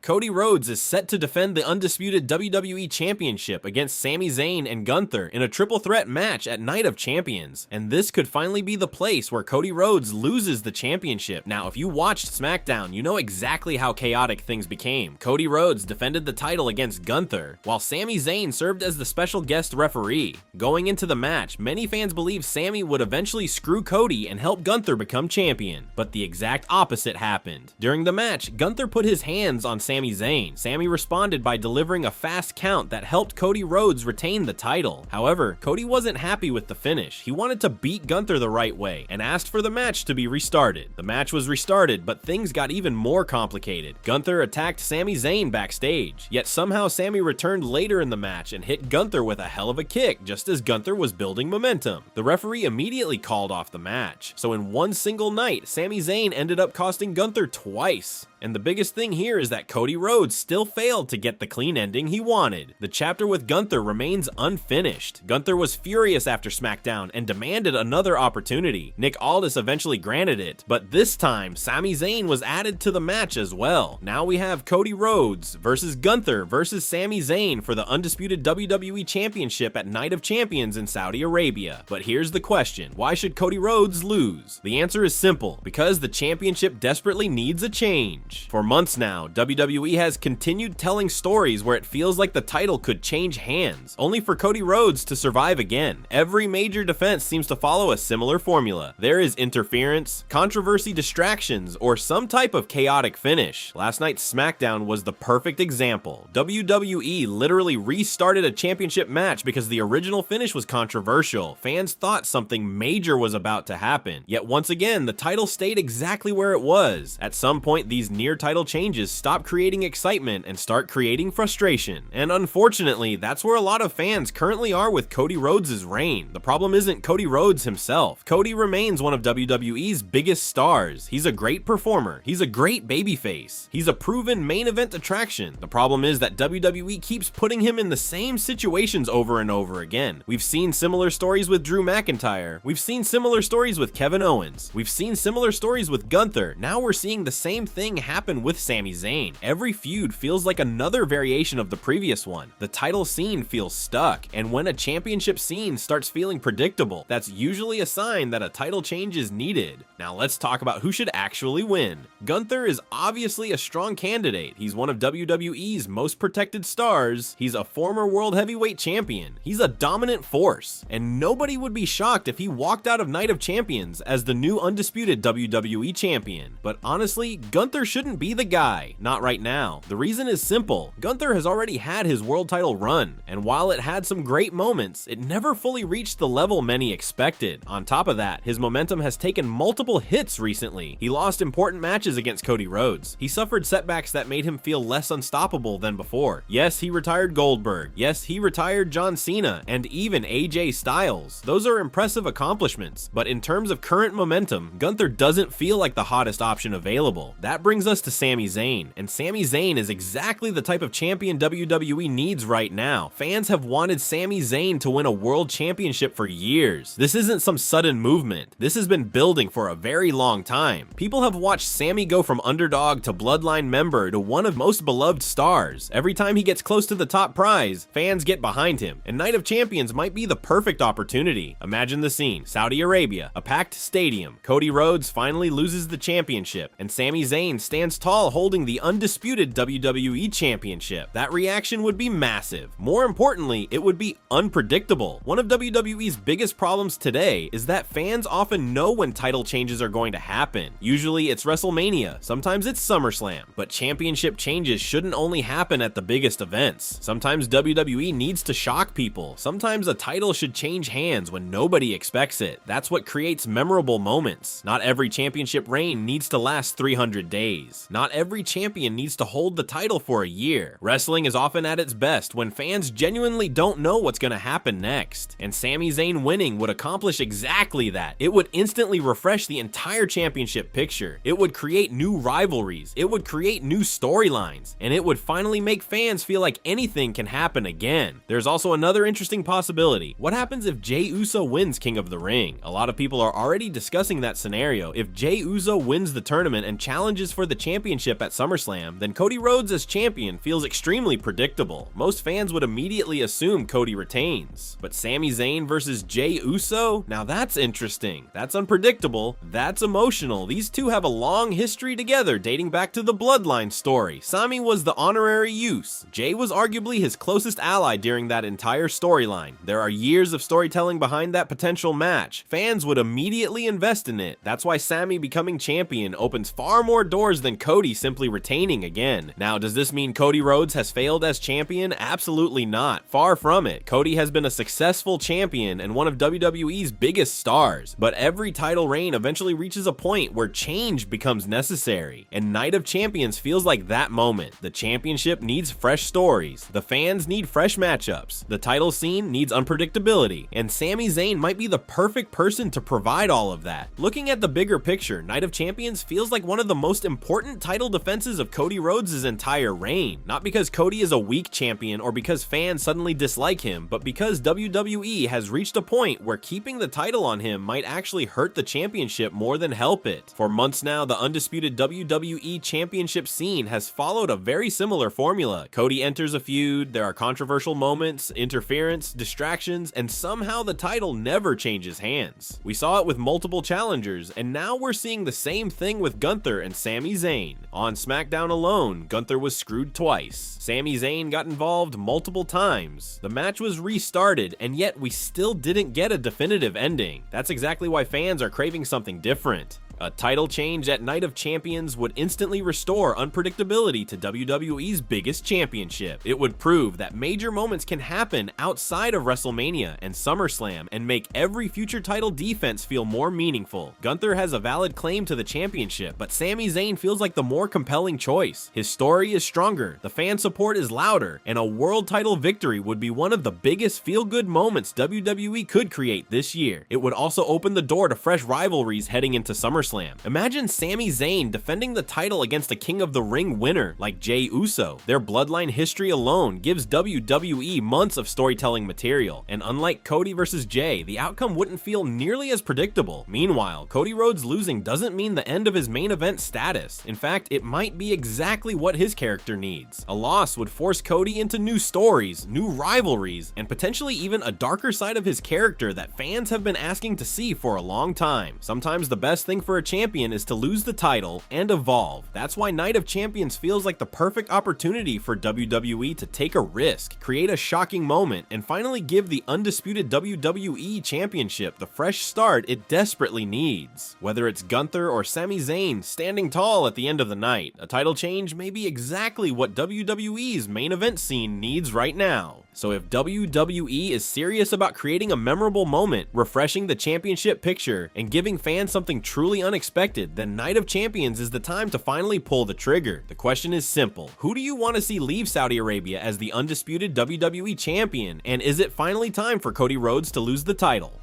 Cody Rhodes is set to defend the Undisputed WWE Championship against Sami Zayn and Gunther in a triple threat match at Night of Champions, and this could finally be the place where Cody Rhodes loses the championship. Now, if you watched SmackDown, you know exactly how chaotic things became. Cody Rhodes defended the title against Gunther, while Sami Zayn served as the special guest referee. Going into the match, many fans believed Sami would eventually screw Cody and help Gunther become champion, but the exact opposite happened. During the match, Gunther put his hands on Sami Zayn. Sami responded by delivering a fast count that helped Cody Rhodes retain the title. However, Cody wasn't happy with the finish. He wanted to beat Gunther the right way and asked for the match to be restarted. The match was restarted, but things got even more complicated. Gunther attacked Sami Zayn backstage, yet somehow Sami returned later in the match and hit Gunther with a hell of a kick just as Gunther was building momentum. The referee immediately called off the match. So in one single night, Sami Zayn ended up costing Gunther twice. And the biggest thing here is that Cody Rhodes still failed to get the clean ending he wanted. The chapter with Gunther remains unfinished. Gunther was furious after SmackDown and demanded another opportunity. Nick Aldis eventually granted it, but this time Sami Zayn was added to the match as well. Now we have Cody Rhodes versus Gunther versus Sami Zayn for the Undisputed WWE Championship at Night of Champions in Saudi Arabia. But here's the question, why should Cody Rhodes lose? The answer is simple, because the championship desperately needs a change. For months now, WWE has continued telling stories where it feels like the title could change hands, only for Cody Rhodes to survive again. Every major defense seems to follow a similar formula. There is interference, controversy, distractions, or some type of chaotic finish. Last night's SmackDown was the perfect example. WWE literally restarted a championship match because the original finish was controversial. Fans thought something major was about to happen. Yet once again, the title stayed exactly where it was. At some point, these near title changes stop creating excitement and start creating frustration. And unfortunately, that's where a lot of fans currently are with Cody Rhodes' reign. The problem isn't Cody Rhodes himself. Cody remains one of WWE's biggest stars. He's a great performer. He's a great babyface. He's a proven main event attraction. The problem is that WWE keeps putting him in the same situations over and over again. We've seen similar stories with Drew McIntyre. We've seen similar stories with Kevin Owens. We've seen similar stories with Gunther. Now we're seeing the same thing happen with Sami Zayn. Every feud feels like another variation of the previous one. The title scene feels stuck, and when a championship scene starts feeling predictable, that's usually a sign that a title change is needed. Now let's talk about who should actually win. Gunther is obviously a strong candidate. He's one of WWE's most protected stars. He's a former world heavyweight champion. He's a dominant force, and nobody would be shocked if he walked out of Night of Champions as the new undisputed WWE champion. But honestly, Gunther shouldn't be the guy. Not right now. The reason is simple. Gunther has already had his world title run, and while it had some great moments, it never fully reached the level many expected. On top of that, his momentum has taken multiple hits recently. He lost important matches against Cody Rhodes. He suffered setbacks that made him feel less unstoppable than before. Yes, he retired Goldberg. Yes, he retired John Cena, and even AJ Styles. Those are impressive accomplishments, but in terms of current momentum, Gunther doesn't feel like the hottest option available. That brings us to Sami Zayn, and Sami Zayn is exactly the type of champion WWE needs right now. Fans have wanted Sami Zayn to win a world championship for years. This isn't some sudden movement. This has been building for a very long time. People have watched Sami go from underdog to bloodline member to one of most beloved stars. Every time he gets close to the top prize, fans get behind him, and Night of Champions might be the perfect opportunity. Imagine the scene: Saudi Arabia, a packed stadium, Cody Rhodes finally loses the championship, and Sami Zayn stands tall holding the undisputed WWE Championship. That reaction would be massive. More importantly, it would be unpredictable. One of WWE's biggest problems today is that fans often know when title changes are going to happen. Usually it's WrestleMania, sometimes it's SummerSlam, but championship changes shouldn't only happen at the biggest events. Sometimes WWE needs to shock people. Sometimes a title should change hands when nobody expects it. That's what creates memorable moments. Not every championship reign needs to last 300 days. Not every champion needs to hold the title for a year. Wrestling is often at its best when fans genuinely don't know what's going to happen next. And Sami Zayn winning would accomplish exactly that. It would instantly refresh the entire championship picture. It would create new rivalries. It would create new storylines. And it would finally make fans feel like anything can happen again. There's also another interesting possibility. What happens if Jey Uso wins King of the Ring? A lot of people are already discussing that scenario. If Jey Uso wins the tournament and challenges for the the championship at SummerSlam, then Cody Rhodes as champion feels extremely predictable. Most fans would immediately assume Cody retains. But Sami Zayn versus Jey Uso? Now that's interesting. That's unpredictable. That's emotional. These two have a long history together dating back to the Bloodline story. Sami was the honorary use. Jey was arguably his closest ally during that entire storyline. There are years of storytelling behind that potential match. Fans would immediately invest in it. That's why Sami becoming champion opens far more doors than Cody simply retaining again. Now, does this mean Cody Rhodes has failed as champion? Absolutely not. Far from it. Cody has been a successful champion and one of WWE's biggest stars, but every title reign eventually reaches a point where change becomes necessary, and Night of Champions feels like that moment. The championship needs fresh stories, the fans need fresh matchups, the title scene needs unpredictability, and Sami Zayn might be the perfect person to provide all of that. Looking at the bigger picture, Night of Champions feels like one of the most important title defenses of Cody Rhodes' entire reign. Not because Cody is a weak champion or because fans suddenly dislike him, but because WWE has reached a point where keeping the title on him might actually hurt the championship more than help it. For months now, the Undisputed WWE Championship scene has followed a very similar formula. Cody enters a feud, there are controversial moments, interference, distractions, and somehow the title never changes hands. We saw it with multiple challengers, and now we're seeing the same thing with Gunther and Sami Zayn. On SmackDown alone, Gunther was screwed twice. Sami Zayn got involved multiple times. The match was restarted, and yet we still didn't get a definitive ending. That's exactly why fans are craving something different. A title change at Night of Champions would instantly restore unpredictability to WWE's biggest championship. It would prove that major moments can happen outside of WrestleMania and SummerSlam and make every future title defense feel more meaningful. Gunther has a valid claim to the championship, but Sami Zayn feels like the more compelling choice. His story is stronger, the fan support is louder, and a world title victory would be one of the biggest feel-good moments WWE could create this year. It would also open the door to fresh rivalries heading into SummerSlam. Imagine Sami Zayn defending the title against a King of the Ring winner like Jey Uso. Their bloodline history alone gives WWE months of storytelling material, and unlike Cody versus Jey, the outcome wouldn't feel nearly as predictable. Meanwhile, Cody Rhodes losing doesn't mean the end of his main event status. In fact, it might be exactly what his character needs. A loss would force Cody into new stories, new rivalries, and potentially even a darker side of his character that fans have been asking to see for a long time. Sometimes the best thing for a champion is to lose the title and evolve. That's why Night of Champions feels like the perfect opportunity for WWE to take a risk, create a shocking moment, and finally give the Undisputed WWE Championship the fresh start it desperately needs. Whether it's Gunther or Sami Zayn standing tall at the end of the night, a title change may be exactly what WWE's main event scene needs right now. So if WWE is serious about creating a memorable moment, refreshing the championship picture, and giving fans something truly unexpected, then Night of Champions is the time to finally pull the trigger. The question is simple. Who do you want to see leave Saudi Arabia as the Undisputed WWE Champion? And is it finally time for Cody Rhodes to lose the title?